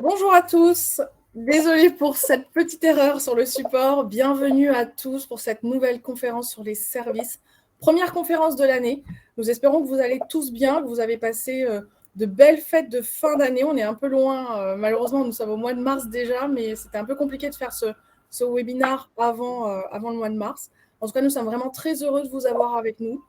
Bonjour à tous, désolée pour cette petite erreur sur le support. Bienvenue à tous pour cette nouvelle conférence sur les services. Première conférence de l'année. Nous espérons que vous allez tous bien, que vous avez passé de belles fêtes de fin d'année. On est un peu loin, malheureusement, nous sommes au mois de mars déjà, mais c'était un peu compliqué de faire ce webinaire avant le mois de mars. En tout cas, nous sommes vraiment très heureux de vous avoir avec nous.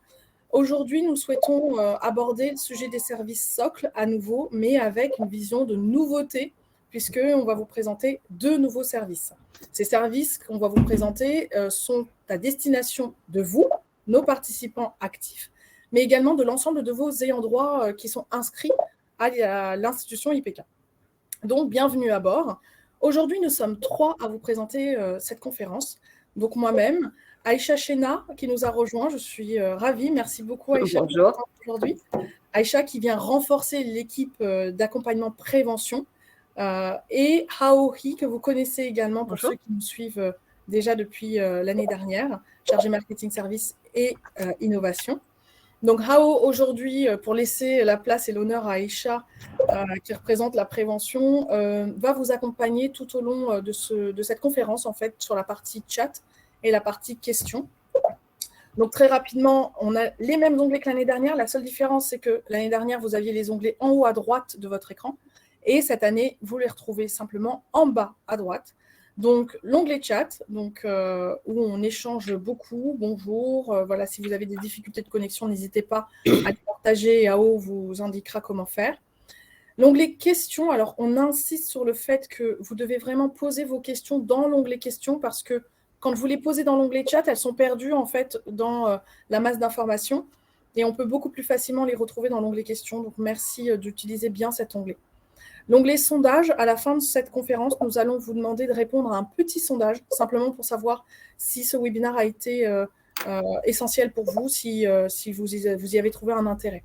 Aujourd'hui, nous souhaitons aborder le sujet des services socles à nouveau, mais avec une vision de nouveauté, puisqu'on va vous présenter 2 nouveaux services. Ces services qu'on va vous présenter sont à destination de vous, nos participants actifs, mais également de l'ensemble de vos ayants droit qui sont inscrits à l'institution IPK. Donc, bienvenue à bord. Aujourd'hui, nous sommes 3 à vous présenter cette conférence. Donc, moi-même, Aïcha Chena qui nous a rejoint. Je suis ravie. Merci beaucoup, Aïcha, Bonjour. aujourd'hui. Aïcha qui vient renforcer l'équipe d'accompagnement prévention. Et Hao He, que vous connaissez également pour Bonjour. ceux qui nous suivent déjà depuis l'année dernière, chargé marketing service et innovation. Donc, Hao, aujourd'hui, pour laisser la place et l'honneur à Aïcha, qui représente la prévention, va vous accompagner tout au long de cette conférence, en fait, sur la partie chat et la partie questions. Donc, très rapidement, on a les mêmes onglets que l'année dernière. La seule différence, c'est que l'année dernière, vous aviez les onglets en haut à droite de votre écran. Et cette année, vous les retrouvez simplement en bas à droite. Donc, l'onglet chat, où on échange beaucoup. Bonjour. Voilà, si vous avez des difficultés de connexion, n'hésitez pas à les partager et AO vous indiquera comment faire. L'onglet questions, alors on insiste sur le fait que vous devez vraiment poser vos questions dans l'onglet questions parce que quand vous les posez dans l'onglet chat, elles sont perdues en fait dans la masse d'informations et on peut beaucoup plus facilement les retrouver dans l'onglet questions. Donc merci d'utiliser bien cet onglet. L'onglet sondage, à la fin de cette conférence, nous allons vous demander de répondre à un petit sondage, simplement pour savoir si ce webinaire a été essentiel pour vous, si vous y avez trouvé un intérêt.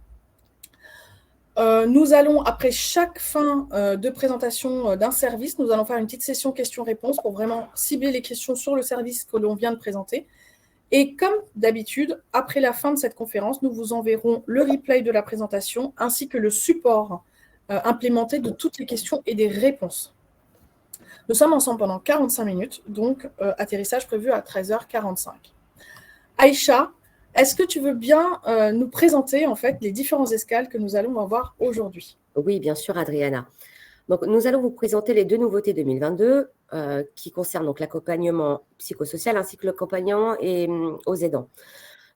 Nous allons, après chaque fin de présentation d'un service, nous allons faire une petite session questions-réponses pour vraiment cibler les questions sur le service que l'on vient de présenter. Et comme d'habitude, après la fin de cette conférence, nous vous enverrons le replay de la présentation ainsi que le support implémenté de toutes les questions et des réponses. Nous sommes ensemble pendant 45 minutes, donc atterrissage prévu à 13h45. Aïcha, est-ce que tu veux bien nous présenter en fait les différentes escales que nous allons avoir aujourd'hui? Oui, bien sûr, Adriana. Donc, nous allons vous présenter les 2 nouveautés 2022 qui concernent donc l'accompagnement psychosocial ainsi que l'accompagnement aux aidants.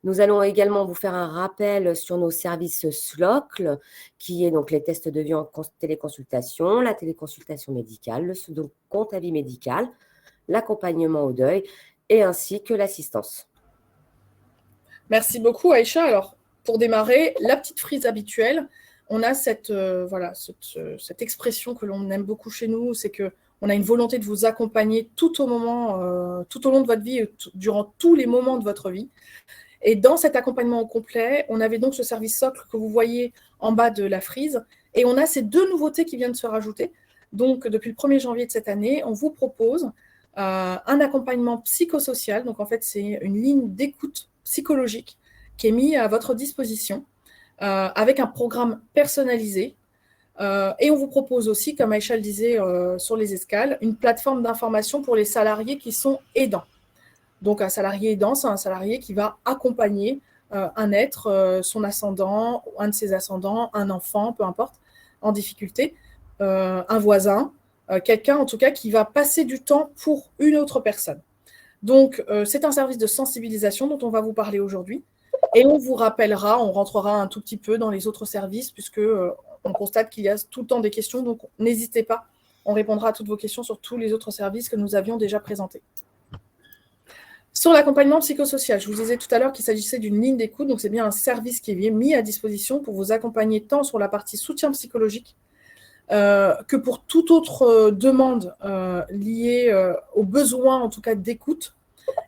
Nous allons également vous faire un rappel sur nos services SLOCL, qui est donc les tests de vie en téléconsultation, la téléconsultation médicale, le second compte avis médical, l'accompagnement au deuil et ainsi que l'assistance. Merci beaucoup, Aïcha. Alors, pour démarrer, la petite frise habituelle, on a cette expression que l'on aime beaucoup chez nous, c'est qu'on a une volonté de vous accompagner tout au long de votre vie et durant tous les moments de votre vie. Et dans cet accompagnement au complet, on avait donc ce service socle que vous voyez en bas de la frise. Et on a ces 2 nouveautés qui viennent de se rajouter. Donc, depuis le 1er janvier de cette année, on vous propose un accompagnement psychosocial. Donc, en fait, c'est une ligne d'écoute psychologique qui est mise à votre disposition avec un programme personnalisé. Et on vous propose aussi, comme Aïcha le disait sur les escales, une plateforme d'information pour les salariés qui sont aidants. Donc, un salarié aidant, c'est un salarié qui va accompagner un être, son ascendant, un de ses ascendants, un enfant, peu importe, en difficulté, un voisin, quelqu'un en tout cas qui va passer du temps pour une autre personne. Donc, c'est un service de sensibilisation dont on va vous parler aujourd'hui. Et on vous rappellera, on rentrera un tout petit peu dans les autres services puisque on constate qu'il y a tout le temps des questions. Donc, n'hésitez pas, on répondra à toutes vos questions sur tous les autres services que nous avions déjà présentés. Sur l'accompagnement psychosocial, je vous disais tout à l'heure qu'il s'agissait d'une ligne d'écoute, donc c'est bien un service qui est mis à disposition pour vous accompagner tant sur la partie soutien psychologique que pour toute autre demande liée aux besoins, en tout cas d'écoute.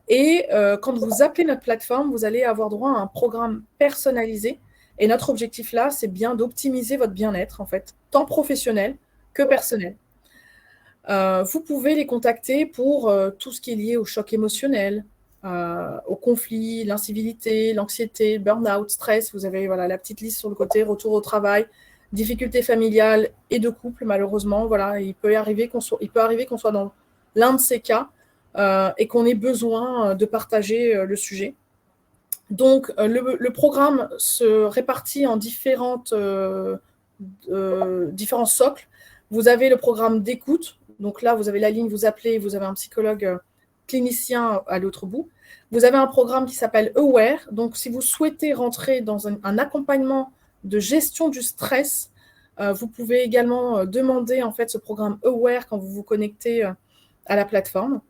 Et quand vous appelez notre plateforme, vous allez avoir droit à un programme personnalisé. Et notre objectif là, c'est bien d'optimiser votre bien-être, en fait, tant professionnel que personnel. Vous pouvez les contacter pour tout ce qui est lié au choc émotionnel, au conflit, l'incivilité, l'anxiété, burn-out, stress. Vous avez la petite liste sur le côté, retour au travail, difficultés familiales et de couple, malheureusement. Voilà, il peut arriver qu'on soit dans l'un de ces cas et qu'on ait besoin de partager le sujet. Donc, le programme se répartit en différents socles. Vous avez le programme d'écoute. Donc là, vous avez la ligne, vous appelez, vous avez un psychologue clinicien à l'autre bout. Vous avez un programme qui s'appelle Aware. Donc, si vous souhaitez rentrer dans un accompagnement de gestion du stress, vous pouvez également demander en fait ce programme Aware quand vous vous connectez à la plateforme.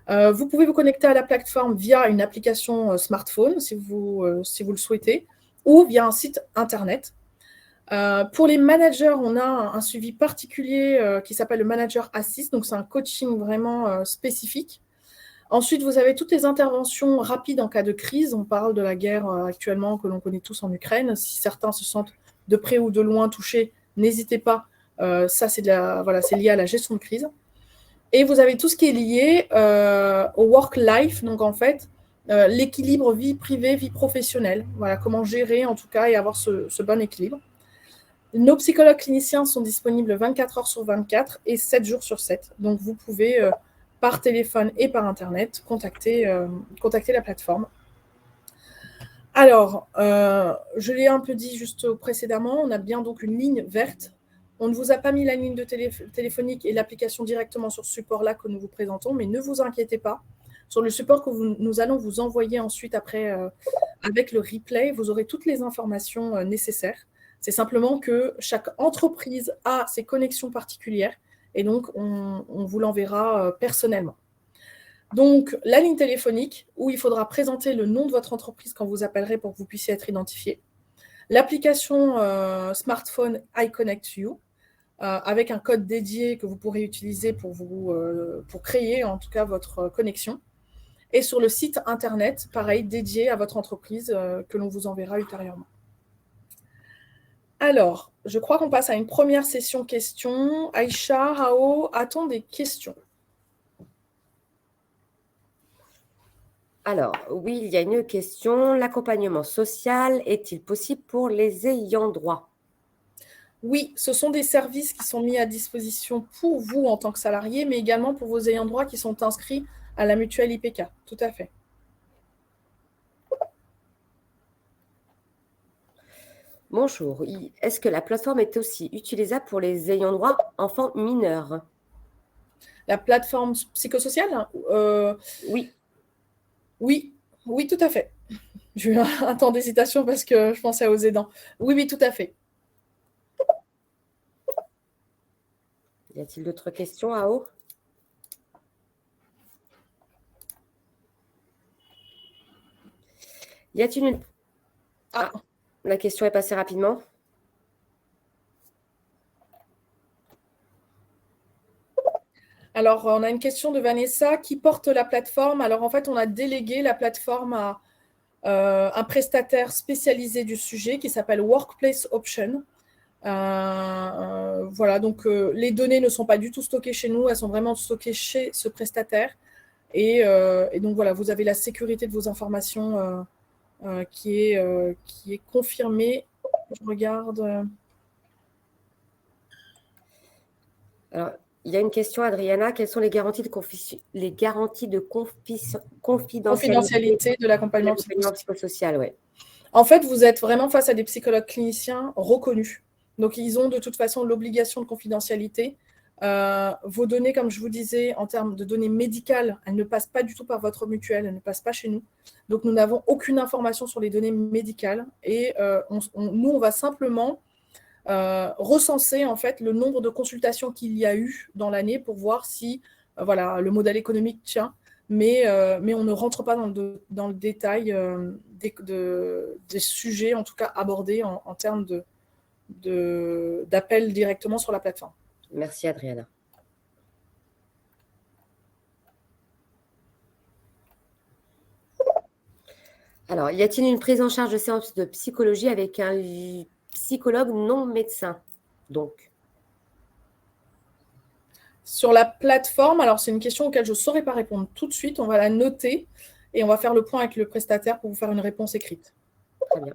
Vous pouvez vous connecter à la plateforme via une application smartphone si vous le souhaitez, ou via un site internet. Pour les managers, on a un suivi particulier qui s'appelle le Manager Assist, donc c'est un coaching vraiment spécifique. Ensuite, vous avez toutes les interventions rapides en cas de crise. On parle de la guerre actuellement que l'on connaît tous en Ukraine. Si certains se sentent de près ou de loin touchés, n'hésitez pas. Ça, c'est lié à la gestion de crise. Et vous avez tout ce qui est lié au work-life, donc en fait, l'équilibre vie privée, vie professionnelle. Voilà, comment gérer en tout cas et avoir ce bon équilibre. Nos psychologues cliniciens sont disponibles 24 heures sur 24 et 7 jours sur 7. Donc, vous pouvez, par téléphone et par Internet, contacter la plateforme. Alors, je l'ai un peu dit juste précédemment, on a bien donc une ligne verte. On ne vous a pas mis la ligne de téléphonique et l'application directement sur ce support-là que nous vous présentons, mais ne vous inquiétez pas. Sur le support que nous allons vous envoyer ensuite après avec le replay, vous aurez toutes les informations nécessaires. C'est simplement que chaque entreprise a ses connexions particulières et donc on vous l'enverra personnellement. Donc, la ligne téléphonique où il faudra présenter le nom de votre entreprise quand vous appellerez pour que vous puissiez être identifié. L'application smartphone iConnect You avec un code dédié que vous pourrez utiliser pour créer en tout cas votre connexion. Et sur le site internet, pareil, dédié à votre entreprise que l'on vous enverra ultérieurement. Alors, je crois qu'on passe à une première session questions. Aïcha, Rao, a-t-on des questions? Alors, oui, il y a une question. L'accompagnement social est-il possible pour les ayants droit? Oui, ce sont des services qui sont mis à disposition pour vous en tant que salarié, mais également pour vos ayants droit qui sont inscrits à la mutuelle IPK. Tout à fait. Bonjour. Est-ce que la plateforme est aussi utilisable pour les ayants droit enfants mineurs? La plateforme psychosociale Oui. Oui, tout à fait. J'ai eu un temps d'hésitation parce que je pensais aux aidants. Oui, tout à fait. Y a-t-il d'autres questions, Ao? Y a-t-il une... Ah, la question est passée rapidement. Alors, on a une question de Vanessa. Qui porte la plateforme? Alors, en fait, on a délégué la plateforme à un prestataire spécialisé du sujet qui s'appelle Workplace Option. Voilà, donc les données ne sont pas du tout stockées chez nous, elles sont vraiment stockées chez ce prestataire. Et donc, voilà, vous avez la sécurité de vos informations qui est confirmée. Je regarde. Alors, il y a une question, Adriana. Quelles sont les garanties de confidentialité de l'accompagnement psychosocial? Ouais. En fait, vous êtes vraiment face à des psychologues cliniciens reconnus. Donc, ils ont de toute façon l'obligation de confidentialité. Vos données, comme je vous disais, en termes de données médicales, elles ne passent pas du tout par votre mutuelle, elles ne passent pas chez nous. Donc, nous n'avons aucune information sur les données médicales. Et nous, on va simplement recenser en fait le nombre de consultations qu'il y a eu dans l'année pour voir si voilà, le modèle économique tient. Mais on ne rentre pas dans le détail des sujets, en tout cas abordés en termes d'appel directement sur la plateforme. Merci, Adriana. Alors, y a-t-il une prise en charge de séance de psychologie avec un psychologue non médecin? Donc, sur la plateforme, alors c'est une question auquel je ne saurais pas répondre tout de suite. On va la noter et on va faire le point avec le prestataire pour vous faire une réponse écrite. Très bien.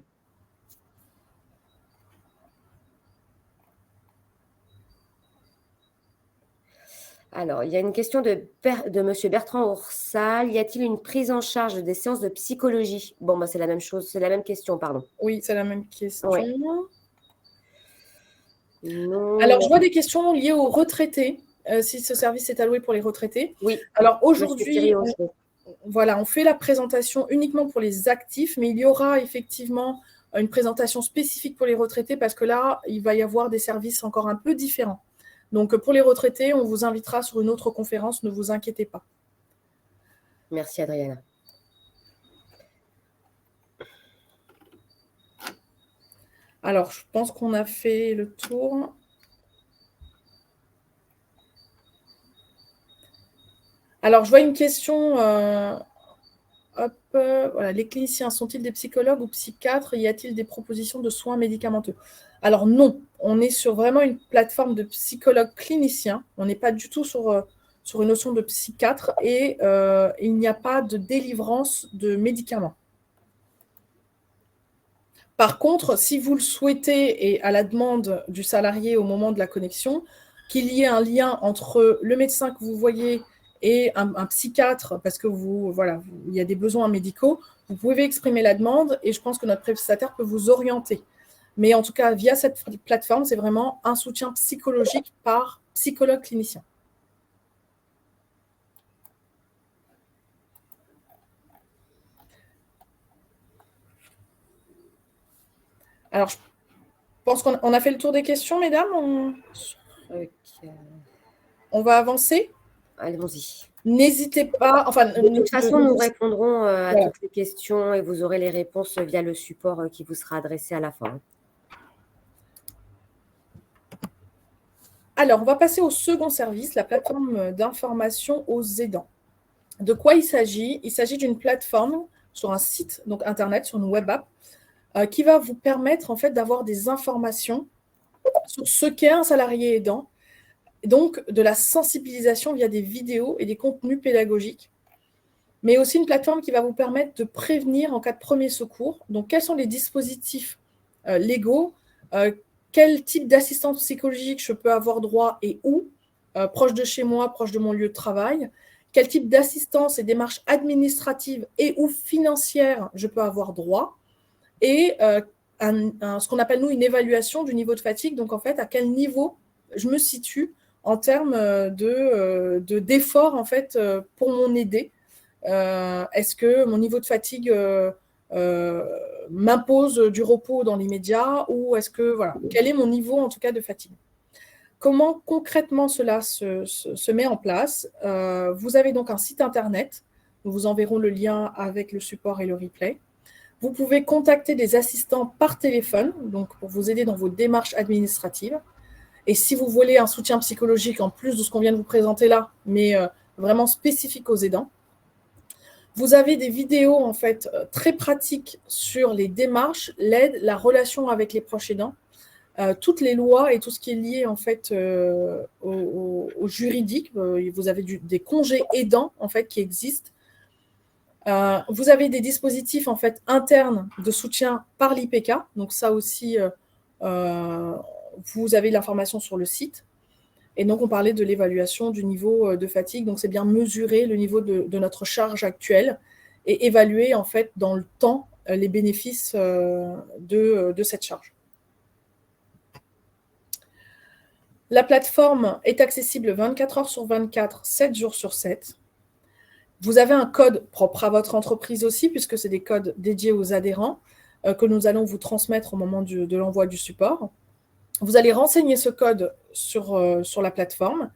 Alors, il y a une question de Monsieur Bertrand Oursal. Y a-t-il une prise en charge des séances de psychologie? Bon, bah, c'est la même chose, c'est la même question, pardon. Oui, c'est la même question. Ouais. Non. Alors, je vois des questions liées aux retraités, si ce service est alloué pour les retraités. Oui. Alors, aujourd'hui, on fait la présentation uniquement pour les actifs, mais il y aura effectivement une présentation spécifique pour les retraités parce que là, il va y avoir des services encore un peu différents. Donc, pour les retraités, on vous invitera sur une autre conférence, ne vous inquiétez pas. Merci, Adriana. Alors, je pense qu'on a fait le tour. Alors, je vois une question. Voilà, les cliniciens sont-ils des psychologues ou psychiatres? Y a-t-il des propositions de soins médicamenteux? Alors non, on est sur vraiment une plateforme de psychologue clinicien. On n'est pas du tout sur une notion de psychiatre et il n'y a pas de délivrance de médicaments. Par contre, si vous le souhaitez et à la demande du salarié au moment de la connexion, qu'il y ait un lien entre le médecin que vous voyez et un psychiatre, parce que il y a des besoins médicaux, vous pouvez exprimer la demande et je pense que notre prestataire peut vous orienter. Mais en tout cas, via cette plateforme, c'est vraiment un soutien psychologique par psychologue clinicien. Alors, je pense qu'on a fait le tour des questions, mesdames. On va avancer. Allons-y. N'hésitez pas. De toute façon, nous répondrons à toutes les questions et vous aurez les réponses via le support qui vous sera adressé à la fin. Alors, on va passer au second service, la plateforme d'information aux aidants. De quoi il s'agit? Il s'agit d'une plateforme sur un site, donc Internet, sur une web app, qui va vous permettre en fait d'avoir des informations sur ce qu'est un salarié aidant, donc de la sensibilisation via des vidéos et des contenus pédagogiques, mais aussi une plateforme qui va vous permettre de prévenir en cas de premier secours. Donc, quels sont les dispositifs légaux, quel type d'assistance psychologique je peux avoir droit et où, proche de chez moi, proche de mon lieu de travail, quel type d'assistance et démarches administratives et ou financières je peux avoir droit, et ce qu'on appelle, nous, une évaluation du niveau de fatigue. Donc, en fait, à quel niveau je me situe en termes d'effort, en fait, pour mon aidé. Est-ce que mon niveau de fatigue m'impose du repos dans l'immédiat ou est-ce que, voilà, quel est mon niveau, en tout cas, de fatigue? Comment concrètement cela se met en place? Vous avez donc un site internet. Nous vous enverrons le lien avec le support et le replay. Vous pouvez contacter des assistants par téléphone, donc pour vous aider dans vos démarches administratives. Et si vous voulez un soutien psychologique en plus de ce qu'on vient de vous présenter là, mais vraiment spécifique aux aidants, vous avez des vidéos en fait très pratiques sur les démarches, l'aide, la relation avec les proches aidants, toutes les lois et tout ce qui est lié en fait au juridique. Vous avez des congés aidants en fait qui existent. Vous avez des dispositifs en fait internes de soutien par l'IPK. Donc ça aussi, vous avez l'information sur le site. Et donc, on parlait de l'évaluation du niveau de fatigue. Donc, c'est bien mesurer le niveau de notre charge actuelle et évaluer en fait dans le temps les bénéfices de cette charge. La plateforme est accessible 24 heures sur 24, 7 jours sur 7. Vous avez un code propre à votre entreprise aussi, puisque c'est des codes dédiés aux adhérents que nous allons vous transmettre au moment de l'envoi du support. Vous allez renseigner ce code sur la plateforme.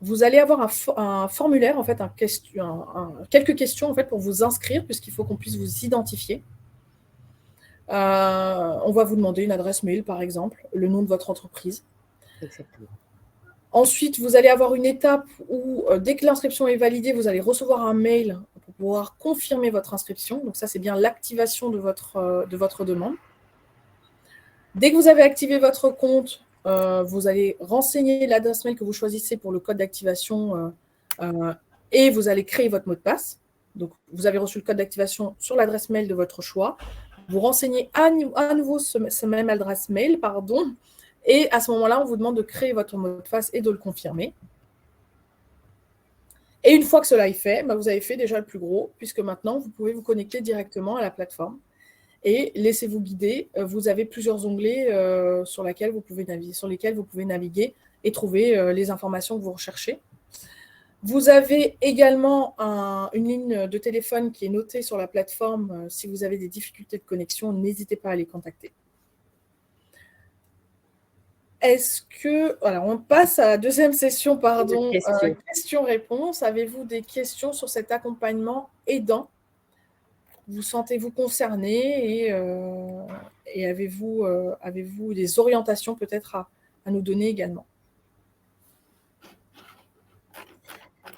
Vous allez avoir un formulaire, en fait, quelques questions en fait, pour vous inscrire, puisqu'il faut qu'on puisse vous identifier. On va vous demander une adresse mail, par exemple, le nom de votre entreprise. Exactement. Ensuite, vous allez avoir une étape où, dès que l'inscription est validée, vous allez recevoir un mail pour pouvoir confirmer votre inscription. Donc ça, c'est bien l'activation de votre demande. Dès que vous avez activé votre compte, vous allez renseigner l'adresse mail que vous choisissez pour le code d'activation et vous allez créer votre mot de passe. Donc, vous avez reçu le code d'activation sur l'adresse mail de votre choix. Vous renseignez à nouveau ce même adresse mail, et à ce moment-là, on vous demande de créer votre mot de passe et de le confirmer. Et une fois que cela est fait, vous avez fait déjà le plus gros, puisque maintenant, vous pouvez vous connecter directement à la plateforme et laissez-vous guider. Vous avez plusieurs onglets sur lesquels vous pouvez naviguer et trouver les informations que vous recherchez. Vous avez également une ligne de téléphone qui est notée sur la plateforme. Si vous avez des difficultés de connexion, n'hésitez pas à les contacter. Alors, on passe à la deuxième session, questions-réponses. Avez-vous des questions sur cet accompagnement aidant? Vous sentez-vous concerné et avez-vous des orientations peut-être à nous donner également?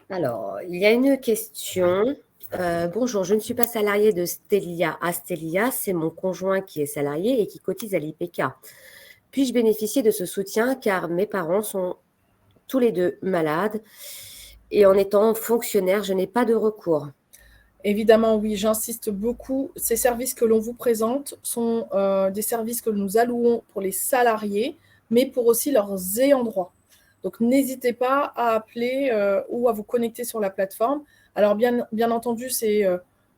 Alors, il y a une question. Bonjour, je ne suis pas salariée de Stelia. Stelia, c'est mon conjoint qui est salarié et qui cotise à l'IPK. Puis-je bénéficier de ce soutien car mes parents sont tous les deux malades et en étant fonctionnaire, je n'ai pas de recours? Évidemment, oui, j'insiste beaucoup. Ces services que l'on vous présente sont des services que nous allouons pour les salariés, mais pour aussi leurs ayants droit. Donc, n'hésitez pas à appeler ou à vous connecter sur la plateforme. Alors, bien entendu, c'est,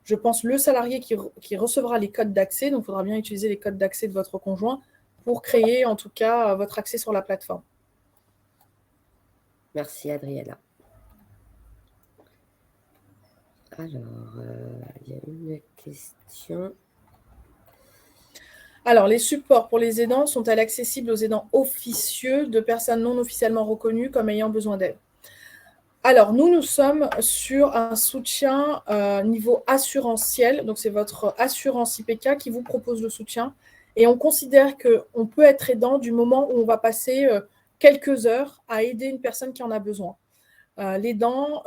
je pense, le salarié qui recevra les codes d'accès. Donc, il faudra bien utiliser les codes d'accès de votre conjoint pour créer, en tout cas, votre accès sur la plateforme. Merci, Adriana. Alors, il y a une question. Alors, les supports pour les aidants sont-elles accessibles aux aidants officieux de personnes non officiellement reconnues comme ayant besoin d'aide? Alors, nous sommes sur un soutien niveau assurantiel. Donc, c'est votre assurance IPK qui vous propose le soutien. Et on considère qu'on peut être aidant du moment où on va passer quelques heures à aider une personne qui en a besoin. L'aidant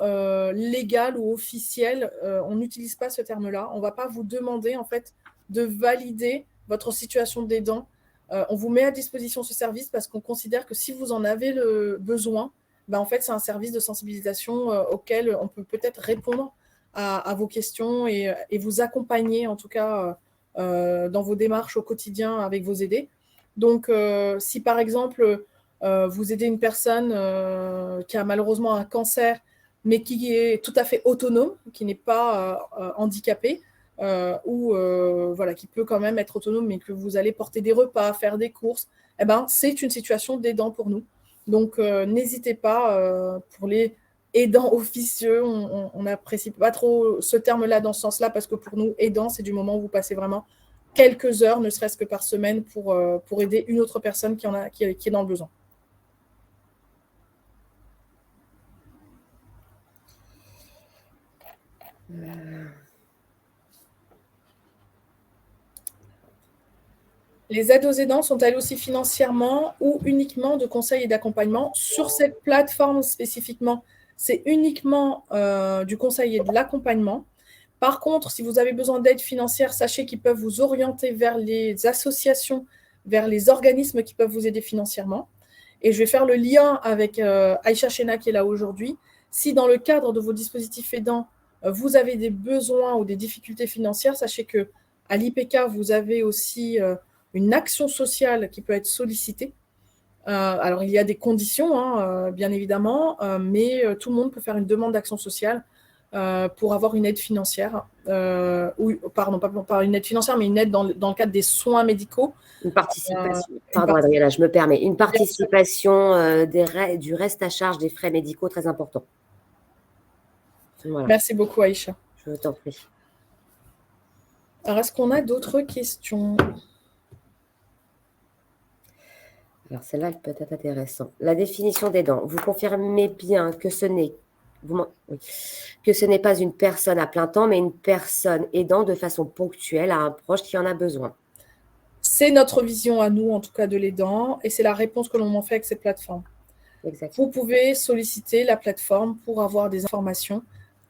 légal ou officiel, on n'utilise pas ce terme-là. On ne va pas vous demander, en fait, de valider votre situation d'aidant. On vous met à disposition ce service parce qu'on considère que si vous en avez le besoin, en fait, c'est un service de sensibilisation auquel on peut peut-être répondre à vos questions et vous accompagner, en tout cas, dans vos démarches au quotidien avec vos aidés. Donc, si par exemple, vous aidez une personne qui a malheureusement un cancer, mais qui est tout à fait autonome, qui n'est pas handicapée, ou qui peut quand même être autonome, mais que vous allez porter des repas, faire des courses, c'est une situation d'aidant pour nous. Donc, n'hésitez pas, pour les aidants officieux, on n'apprécie pas trop ce terme-là dans ce sens-là, parce que pour nous, aidant, c'est du moment où vous passez vraiment quelques heures, ne serait-ce que par semaine, pour aider une autre personne qui est dans le besoin. Les aides aux aidants sont-elles aussi financièrement ou uniquement de conseil et d'accompagnement? Sur cette plateforme spécifiquement, c'est uniquement du conseil et de l'accompagnement. Par contre, si vous avez besoin d'aide financière, sachez qu'ils peuvent vous orienter vers les associations, vers les organismes qui peuvent vous aider financièrement. Et je vais faire le lien avec Aïcha Chena qui est là aujourd'hui. Si dans le cadre de vos dispositifs aidants, vous avez des besoins ou des difficultés financières, sachez qu'à l'IPK, vous avez aussi une action sociale qui peut être sollicitée. Alors, il y a des conditions, bien évidemment, mais tout le monde peut faire une demande d'action sociale pour avoir une aide financière. Pardon, pas une aide financière, mais une aide dans le cadre des soins médicaux. Une participation. Pardon, Adriana, je me permets. Une participation du reste à charge des frais médicaux très important. Voilà. Merci beaucoup, Aïcha. Je t'en prie. Alors, est-ce qu'on a d'autres questions? Alors, celle-là peut être intéressante. La définition d'aidant. Vous confirmez bien que ce n'est pas une personne à plein temps, mais une personne aidant de façon ponctuelle à un proche qui en a besoin. C'est notre vision à nous, en tout cas, de l'aidant, et c'est la réponse que l'on en fait avec cette plateforme. Exactement. Vous pouvez solliciter la plateforme pour avoir des informations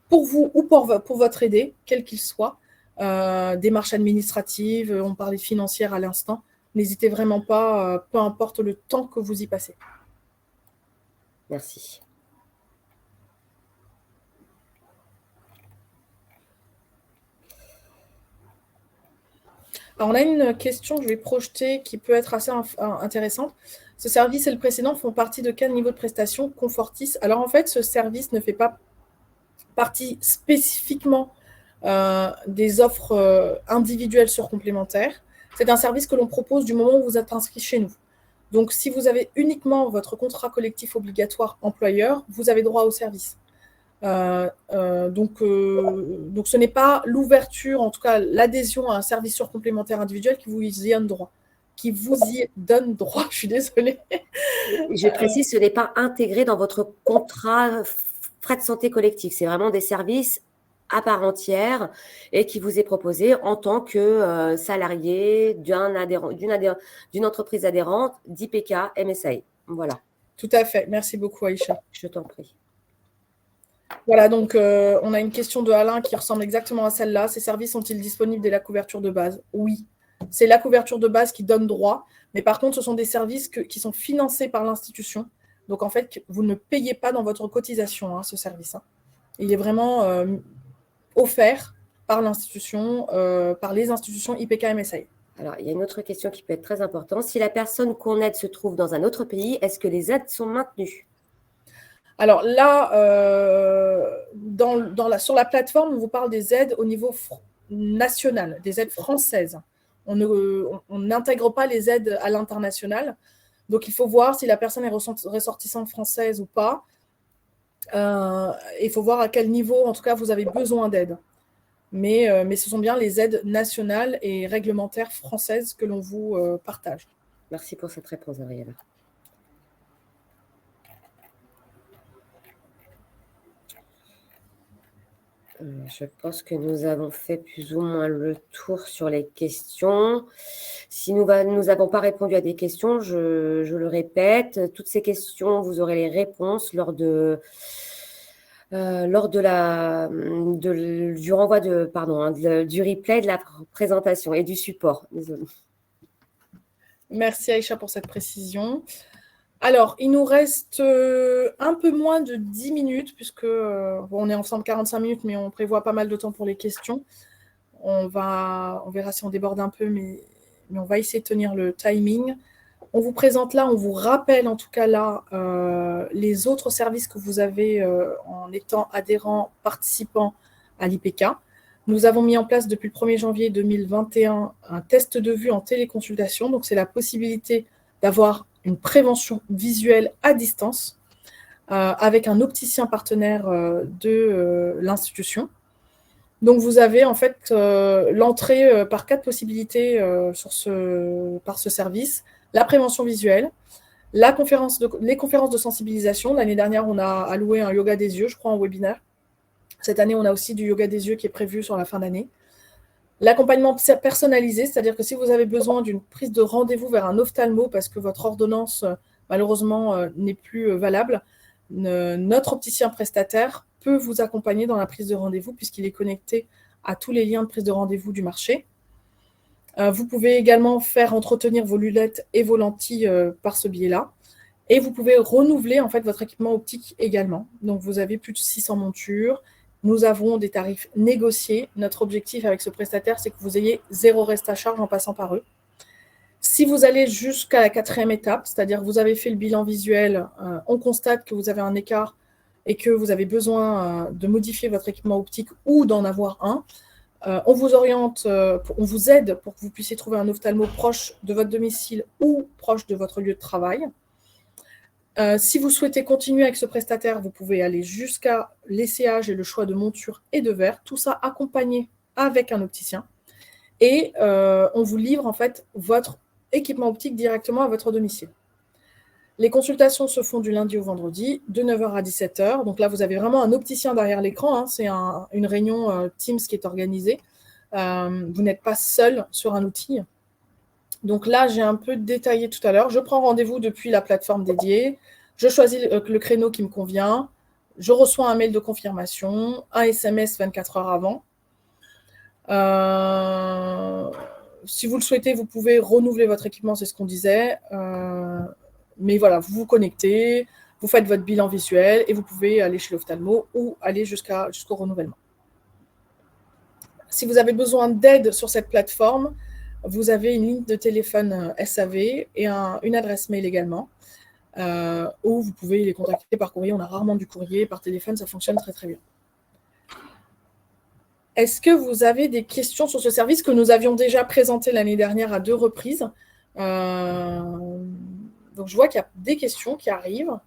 pour vous ou pour votre aidé, quel qu'il soit, démarches administratives, on parlait financières à l'instant. N'hésitez vraiment pas, peu importe le temps que vous y passez. Merci. Alors, on a une question que je vais projeter qui peut être assez intéressante. Ce service et le précédent font partie de quel niveau de prestation? Confortis. Alors, en fait, ce service ne fait pas partie spécifiquement des offres individuelles sur complémentaires. C'est un service que l'on propose du moment où vous êtes inscrit chez nous. Donc, si vous avez uniquement votre contrat collectif obligatoire employeur, vous avez droit au service. Donc, ce n'est pas l'ouverture, en tout cas l'adhésion à un service sur complémentaire individuel qui vous y donne droit. Je suis désolée. Je précise, ce n'est pas intégré dans votre contrat frais de santé collectif. C'est vraiment des services à part entière et qui vous est proposé en tant que salarié d'une entreprise adhérente d'IPK MSA. Voilà. Tout à fait. Merci beaucoup, Aïcha. Je t'en prie. Voilà, donc on a une question de Alain qui ressemble exactement à celle-là. Ces services sont-ils disponibles dès la couverture de base? Oui. C'est la couverture de base qui donne droit. Mais par contre, ce sont des services qui sont financés par l'institution. Donc, en fait, vous ne payez pas dans votre cotisation ce service. Il est vraiment offert par l'institution, par les institutions IPK-MSA. Alors, il y a une autre question qui peut être très importante. Si la personne qu'on aide se trouve dans un autre pays, est-ce que les aides sont maintenues? Alors là, sur la plateforme, on vous parle des aides au niveau national, des aides françaises. On n'intègre pas les aides à l'international. Donc, il faut voir si la personne est ressortissante française ou pas. Il faut voir à quel niveau, en tout cas, vous avez besoin d'aide. Mais ce sont bien les aides nationales et réglementaires françaises que l'on vous partage. Merci pour cette réponse, Ariella. Je pense que nous avons fait plus ou moins le tour sur les questions. Si nous n'avons pas répondu à des questions, je le répète, toutes ces questions, vous aurez les réponses lors du renvoi du replay de la présentation et du support. Désolée. Merci Aïcha pour cette précision. Alors, il nous reste un peu moins de 10 minutes, puisque on est ensemble 45 minutes, mais on prévoit pas mal de temps pour les questions. On verra si on déborde un peu, mais on va essayer de tenir le timing. On vous présente là, on vous rappelle en tout cas là, les autres services que vous avez en étant adhérent, participant à l'IPK. Nous avons mis en place depuis le 1er janvier 2021 un test de vue en téléconsultation. Donc, c'est la possibilité d'avoir une prévention visuelle à distance avec un opticien partenaire de l'institution. Donc, vous avez en fait l'entrée par 4 possibilités par ce service. La prévention visuelle, les conférences de sensibilisation. L'année dernière, on a alloué un yoga des yeux, je crois, en webinaire. Cette année, on a aussi du yoga des yeux qui est prévu sur la fin d'année. L'accompagnement personnalisé, c'est-à-dire que si vous avez besoin d'une prise de rendez-vous vers un ophtalmo parce que votre ordonnance, malheureusement, n'est plus valable, notre opticien prestataire peut vous accompagner dans la prise de rendez-vous puisqu'il est connecté à tous les liens de prise de rendez-vous du marché. Vous pouvez également faire entretenir vos lunettes et vos lentilles par ce biais-là. Et vous pouvez renouveler en fait votre équipement optique également. Donc, vous avez plus de 600 montures. Nous avons des tarifs négociés. Notre objectif avec ce prestataire, c'est que vous ayez 0 reste à charge en passant par eux. Si vous allez jusqu'à la 4e étape, c'est-à-dire que vous avez fait le bilan visuel, on constate que vous avez un écart et que vous avez besoin de modifier votre équipement optique ou d'en avoir un, on vous oriente, on vous aide pour que vous puissiez trouver un ophtalmo proche de votre domicile ou proche de votre lieu de travail. Si vous souhaitez continuer avec ce prestataire, vous pouvez aller jusqu'à l'essayage et le choix de monture et de verre, tout ça accompagné avec un opticien. Et on vous livre en fait votre équipement optique directement à votre domicile. Les consultations se font du lundi au vendredi, de 9h à 17h. Donc là, vous avez vraiment un opticien derrière l'écran. C'est une réunion Teams qui est organisée. Vous n'êtes pas seul sur un outil. Donc là, j'ai un peu détaillé tout à l'heure. Je prends rendez-vous depuis la plateforme dédiée. Je choisis le créneau qui me convient. Je reçois un mail de confirmation, un SMS 24 heures avant. Si vous le souhaitez, vous pouvez renouveler votre équipement, c'est ce qu'on disait. Mais voilà, vous vous connectez, vous faites votre bilan visuel et vous pouvez aller chez l'ophtalmo ou aller jusqu'au renouvellement. Si vous avez besoin d'aide sur cette plateforme, vous avez une ligne de téléphone SAV et une adresse mail également, où vous pouvez les contacter par courrier. On a rarement du courrier, par téléphone, ça fonctionne très très bien. Est-ce que vous avez des questions sur ce service que nous avions déjà présenté l'année dernière à 2 reprises? Donc, je vois qu'il y a des questions qui arrivent.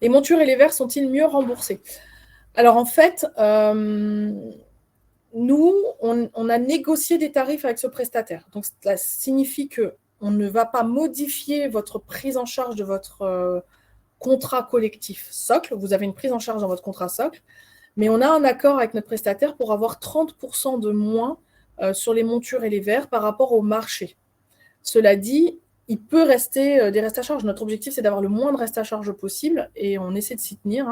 Les montures et les verres sont-ils mieux remboursés? Alors, en fait, nous, on a négocié des tarifs avec ce prestataire. Donc, ça signifie qu'on ne va pas modifier votre prise en charge de votre contrat collectif socle. Vous avez une prise en charge dans votre contrat socle, mais on a un accord avec notre prestataire pour avoir 30% de moins sur les montures et les verres par rapport au marché. Cela dit, il peut rester des restes à charge. Notre objectif, c'est d'avoir le moins de restes à charge possible et on essaie de s'y tenir,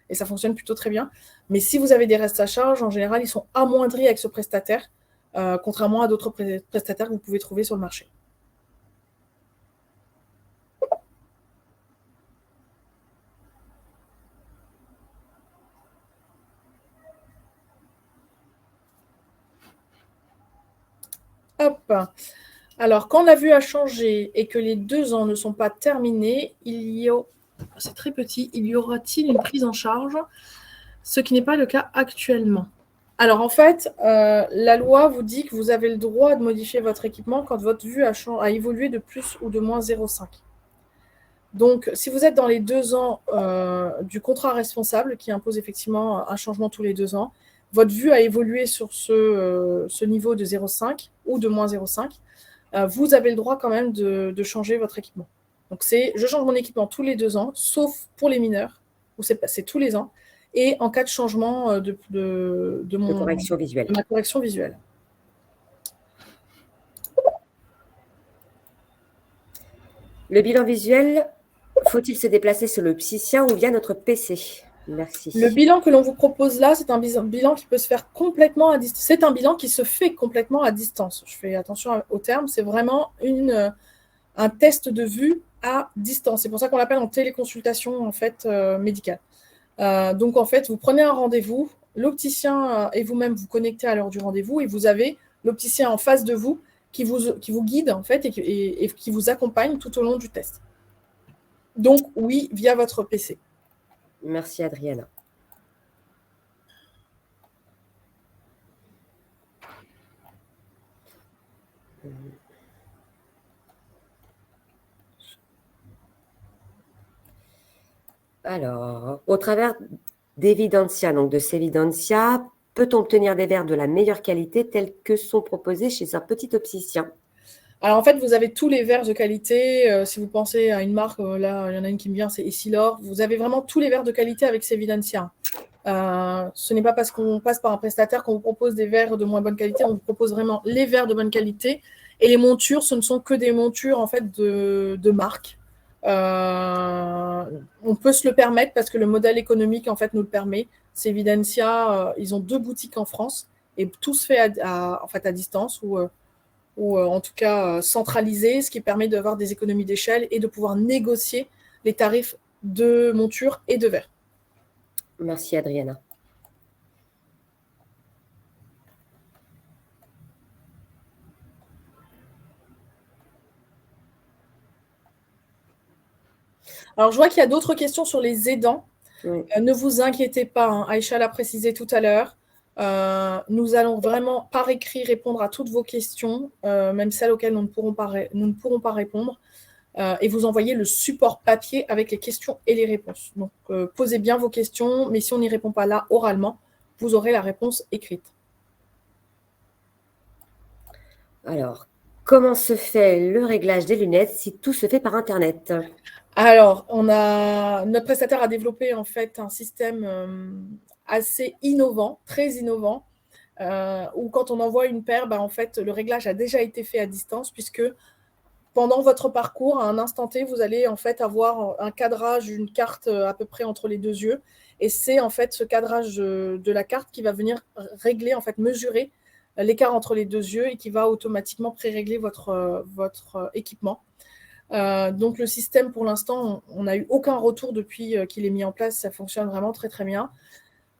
et ça fonctionne plutôt très bien. Mais si vous avez des restes à charge, en général, ils sont amoindris avec ce prestataire, contrairement à d'autres prestataires que vous pouvez trouver sur le marché. Hop. Alors, quand la vue a changé et que les 2 ans ne sont pas terminés, c'est très petit, il y aura-t-il une prise en charge? Ce qui n'est pas le cas actuellement. Alors, en fait, la loi vous dit que vous avez le droit de modifier votre équipement quand votre vue a évolué de plus ou de moins 0,5. Donc, si vous êtes dans les 2 ans du contrat responsable, qui impose effectivement un changement tous les 2 ans, votre vue a évolué sur ce niveau de 0,5 ou de moins 0,5, vous avez le droit quand même de changer votre équipement. Donc, je change mon équipement tous les 2 ans, sauf pour les mineurs, où c'est tous les ans, et en cas de changement de correction visuelle. ma correction visuelle. Le bilan visuel, faut-il se déplacer sur le Psycia ou via notre PC? Merci. Le bilan que l'on vous propose là, c'est un bilan qui peut se faire complètement à distance. C'est un bilan qui se fait complètement à distance. Je fais attention au terme. C'est vraiment un test de vue à distance. C'est pour ça qu'on l'appelle en téléconsultation en fait médicale. Donc en fait, vous prenez un rendez-vous, l'opticien et vous-même vous connectez à l'heure du rendez-vous et vous avez l'opticien en face de vous qui vous guide en fait et qui vous accompagne tout au long du test. Donc oui, via votre PC. Merci Adriana. Alors, au travers d'Evidensia, donc de Sevidentia, peut-on obtenir des verres de la meilleure qualité tels que sont proposés chez un petit opticien? Alors en fait, vous avez tous les verres de qualité. Si vous pensez à une marque, là, il y en a une qui me vient, c'est Essilor. Vous avez vraiment tous les verres de qualité avec Sevidentia. Ce n'est pas parce qu'on passe par un prestataire qu'on vous propose des verres de moins bonne qualité. On vous propose vraiment les verres de bonne qualité. Et les montures, ce ne sont que des montures en fait de marque. On peut se le permettre parce que le modèle économique en fait nous le permet. Sevidentia, ils ont 2 boutiques en France et tout se fait en fait à distance ou en tout cas centralisé, ce qui permet d'avoir des économies d'échelle et de pouvoir négocier les tarifs de monture et de verre. Merci Adriana. Alors, je vois qu'il y a d'autres questions sur les aidants. Oui. Ne vous inquiétez pas, hein, Aïcha l'a précisé tout à l'heure. Nous allons vraiment par écrit répondre à toutes vos questions, même celles auxquelles nous ne pourrons pas répondre, et vous envoyer le support papier avec les questions et les réponses. Donc, posez bien vos questions, mais si on n'y répond pas là, oralement, vous aurez la réponse écrite. Alors, comment se fait le réglage des lunettes si tout se fait par Internet? Alors, notre prestataire a développé en fait un système assez innovant, très innovant, où quand on envoie une paire, en fait, le réglage a déjà été fait à distance, puisque pendant votre parcours, à un instant T, vous allez en fait avoir un cadrage, une carte à peu près entre les 2 yeux, et c'est en fait ce cadrage de la carte qui va venir régler, en fait, mesurer l'écart entre les 2 yeux et qui va automatiquement pré-régler votre équipement. Donc le système, pour l'instant, on n'a eu aucun retour depuis qu'il est mis en place. Ça fonctionne vraiment très, très bien.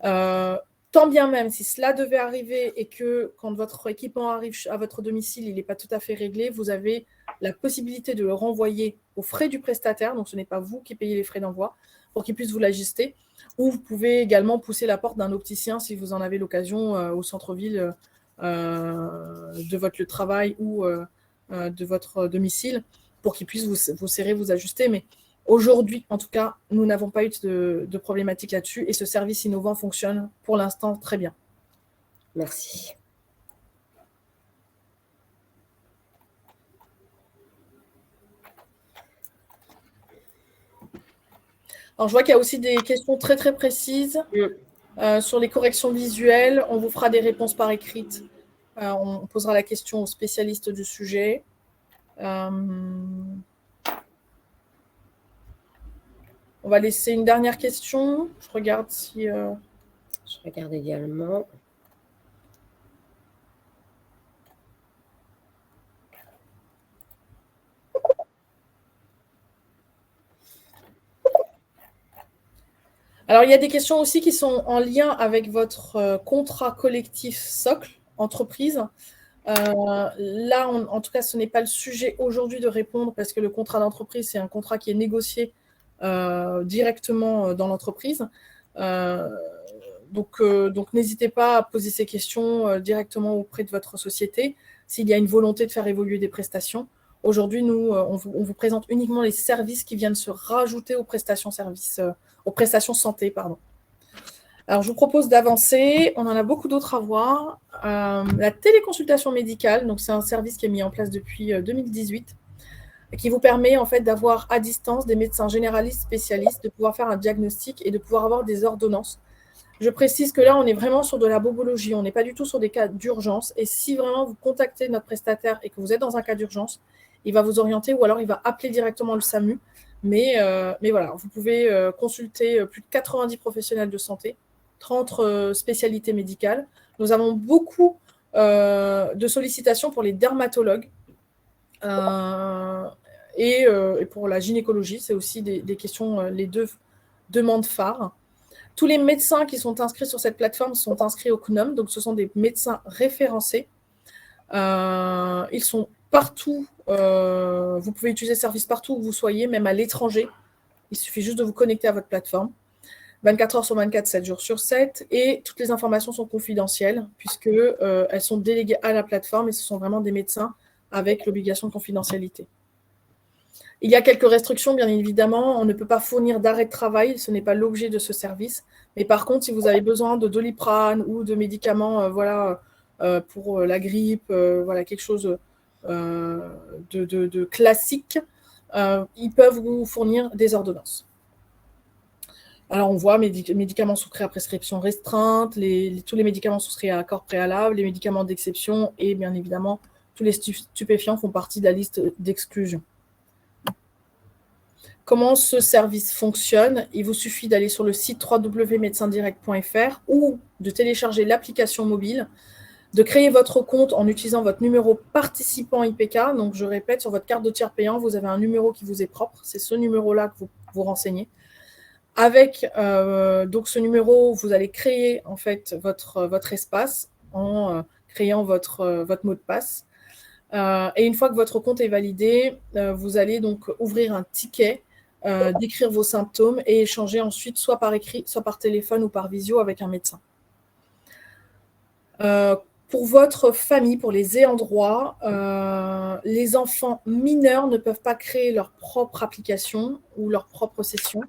Tant bien même, si cela devait arriver et que quand votre équipement arrive à votre domicile, il n'est pas tout à fait réglé, vous avez la possibilité de le renvoyer aux frais du prestataire. Donc ce n'est pas vous qui payez les frais d'envoi. pour qu'il puisse vous l'ajuster. Ou vous pouvez également pousser la porte d'un opticien si vous en avez l'occasion au centre-ville de votre lieu de travail ou de votre domicile pour qu'il puisse vous serrer, vous ajuster. Mais aujourd'hui, en tout cas, nous n'avons pas eu de problématique là-dessus et ce service innovant fonctionne pour l'instant très bien. Merci. Alors, je vois qu'il y a aussi des questions très, très précises sur les corrections visuelles. On vous fera des réponses par écrite. On posera la question aux spécialistes du sujet. On va laisser une dernière question. Je regarde si... Je regarde également. Alors, il y a des questions aussi qui sont en lien avec votre contrat collectif socle, entreprise. Là, en tout cas, ce n'est pas le sujet aujourd'hui de répondre parce que le contrat d'entreprise, c'est un contrat qui est négocié directement dans l'entreprise. Donc, n'hésitez pas à poser ces questions directement auprès de votre société s'il y a une volonté de faire évoluer des prestations. Aujourd'hui, nous, on vous présente uniquement les services qui viennent se rajouter aux prestations santé, pardon. Alors, je vous propose d'avancer. On en a beaucoup d'autres à voir. La téléconsultation médicale, donc c'est un service qui est mis en place depuis 2018, qui vous permet en fait d'avoir à distance des médecins généralistes, spécialistes, de pouvoir faire un diagnostic et de pouvoir avoir des ordonnances. Je précise que là, on est vraiment sur de la bobologie. On n'est pas du tout sur des cas d'urgence. Et si vraiment vous contactez notre prestataire et que vous êtes dans un cas d'urgence, il va vous orienter ou alors il va appeler directement le SAMU. Mais voilà, vous pouvez consulter plus de 90 professionnels de santé, 30 spécialités médicales. Nous avons beaucoup de sollicitations pour les dermatologues et pour la gynécologie. C'est aussi des questions, les deux demandes phares. Tous les médecins qui sont inscrits sur cette plateforme sont inscrits au CNOM, donc ce sont des médecins référencés. Ils sont partout. Vous pouvez utiliser ce service partout où vous soyez, même à l'étranger. Il suffit juste de vous connecter à votre plateforme. 24 heures sur 24, 7 jours sur 7. Et toutes les informations sont confidentielles puisqu'elles sont déléguées à la plateforme et ce sont vraiment des médecins avec l'obligation de confidentialité. Il y a quelques restrictions, bien évidemment. On ne peut pas fournir d'arrêt de travail. Ce n'est pas l'objet de ce service. Mais par contre, si vous avez besoin de Doliprane ou de médicaments pour la grippe, quelque chose de classique, ils peuvent vous fournir des ordonnances. Alors, on voit médicaments souscrits à prescription restreinte, tous les médicaments souscrits à accord préalable, les médicaments d'exception et bien évidemment, tous les stupéfiants font partie de la liste d'exclusion. Comment ce service fonctionne? Il vous suffit d'aller sur le site www.médecindirect.fr ou de télécharger l'application mobile, de créer votre compte en utilisant votre numéro participant IPK. Donc, je répète, sur votre carte de tiers payant, vous avez un numéro qui vous est propre. C'est ce numéro-là que vous vous renseignez. Avec donc ce numéro, vous allez créer en fait votre espace en créant votre mot de passe. Et une fois que votre compte est validé, vous allez donc ouvrir un ticket, décrire vos symptômes et échanger ensuite soit par écrit, soit par téléphone ou par visio avec un médecin. Pour votre famille, pour les ayants droit, les enfants mineurs ne peuvent pas créer leur propre application ou leur propre session.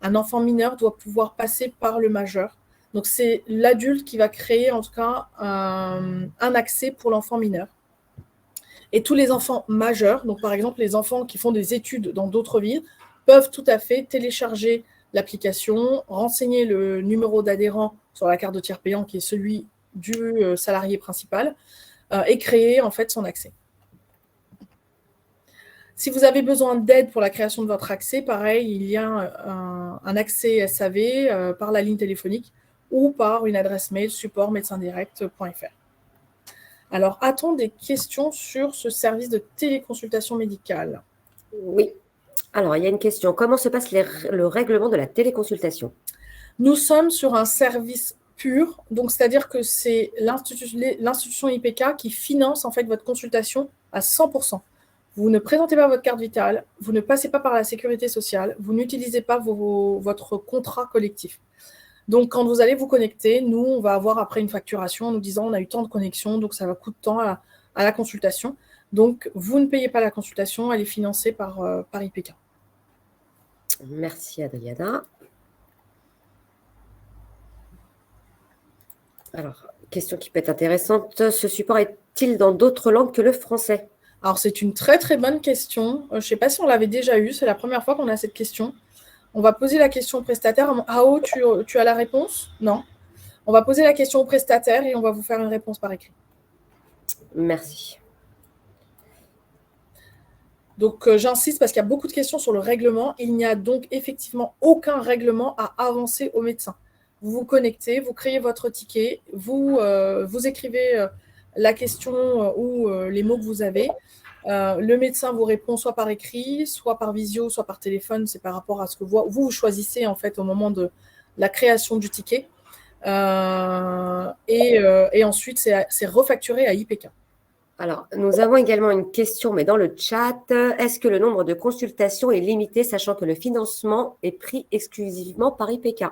Un enfant mineur doit pouvoir passer par le majeur. Donc, c'est l'adulte qui va créer, en tout cas, un accès pour l'enfant mineur. Et tous les enfants majeurs, donc par exemple les enfants qui font des études dans d'autres villes, peuvent tout à fait télécharger l'application, renseigner le numéro d'adhérent sur la carte de tiers payant qui est celui du salarié principal et créer en fait son accès. Si vous avez besoin d'aide pour la création de votre accès, pareil, il y a un accès SAV par la ligne téléphonique ou par une adresse mail support-médecindirect.fr. Alors, a-t-on des questions sur ce service de téléconsultation médicale? Oui. Alors, il y a une question. Comment se passe le règlement de la téléconsultation? Nous sommes sur un service pur, donc c'est-à-dire que c'est l'institution IPK qui finance en fait votre consultation à 100%. vous ne présentez pas votre carte vitale, vous ne passez pas par la sécurité sociale, vous n'utilisez pas votre contrat collectif. Donc, quand vous allez vous connecter, nous, on va avoir après une facturation en nous disant on a eu tant de connexions, donc ça va coûter tant à la consultation. Donc, vous ne payez pas la consultation, elle est financée par IPK. Merci, Adriana. Alors, question qui peut être intéressante. Ce support est-il dans d'autres langues que le français? Alors, c'est une très, très bonne question. Je ne sais pas si on l'avait déjà eu. C'est la première fois qu'on a cette question. On va poser la question au prestataire. Ao, tu as la réponse? Non. On va poser la question au prestataire et on va vous faire une réponse par écrit. Merci. Donc, j'insiste parce qu'il y a beaucoup de questions sur le règlement. Il n'y a donc effectivement aucun règlement à avancer au médecin. Vous vous connectez, vous créez votre ticket, vous écrivez la question ou les mots que vous avez. Le médecin vous répond soit par écrit, soit par visio, soit par téléphone. C'est par rapport à ce que vous choisissez en fait au moment de la création du ticket. Et ensuite, c'est refacturé à IPK. Alors, nous avons également une question, mais dans le chat. Est-ce que le nombre de consultations est limité, sachant que le financement est pris exclusivement par IPK?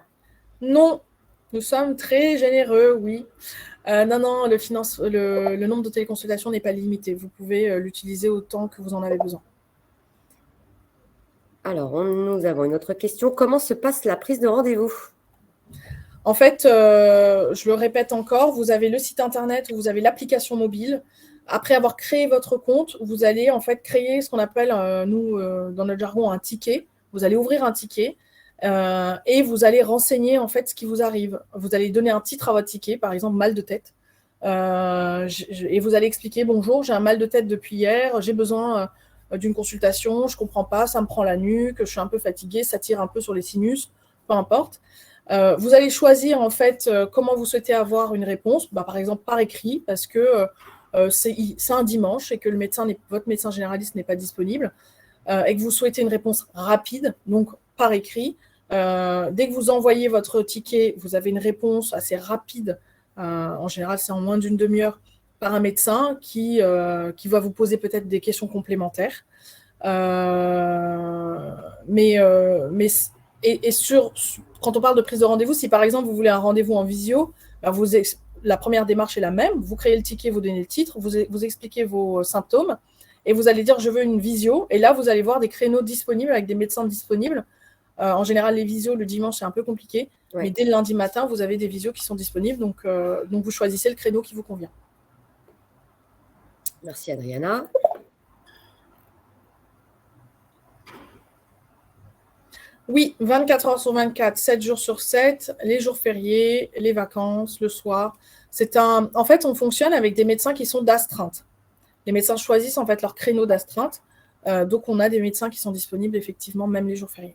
Non, nous sommes très généreux, oui. Non, le nombre de téléconsultations n'est pas limité. Vous pouvez l'utiliser autant que vous en avez besoin. Alors, nous avons une autre question. Comment se passe la prise de rendez-vous? En fait, je le répète encore, vous avez le site internet, vous avez l'application mobile. Après avoir créé votre compte, vous allez en fait créer ce qu'on appelle, dans notre jargon, un ticket. Vous allez ouvrir un ticket et vous allez renseigner en fait ce qui vous arrive. Vous allez donner un titre à votre ticket, par exemple mal de tête. Et vous allez expliquer, bonjour, j'ai un mal de tête depuis hier, j'ai besoin d'une consultation, je ne comprends pas, ça me prend la nuque, je suis un peu fatiguée, ça tire un peu sur les sinus, peu importe. Vous allez choisir en fait comment vous souhaitez avoir une réponse, par exemple par écrit, parce que c'est un dimanche et que votre médecin généraliste n'est pas disponible, et que vous souhaitez une réponse rapide, donc par écrit. Dès que vous envoyez votre ticket, vous avez une réponse assez rapide. En général, c'est en moins d'une demi-heure par un médecin qui va vous poser peut-être des questions complémentaires. Quand on parle de prise de rendez-vous, si par exemple vous voulez un rendez-vous en visio, la première démarche est la même. Vous créez le ticket, vous donnez le titre, vous expliquez vos symptômes et vous allez dire je veux une visio. Et là, vous allez voir des créneaux disponibles avec des médecins disponibles. En général, les visios, le dimanche, c'est un peu compliqué. Ouais. Mais dès le lundi matin, vous avez des visios qui sont disponibles. Donc vous choisissez le créneau qui vous convient. Merci, Adriana. Oui, 24 heures sur 24, 7 jours sur 7, les jours fériés, les vacances, le soir. En fait, on fonctionne avec des médecins qui sont d'astreinte. Les médecins choisissent en fait leur créneau d'astreinte. Donc, on a des médecins qui sont disponibles effectivement même les jours fériés.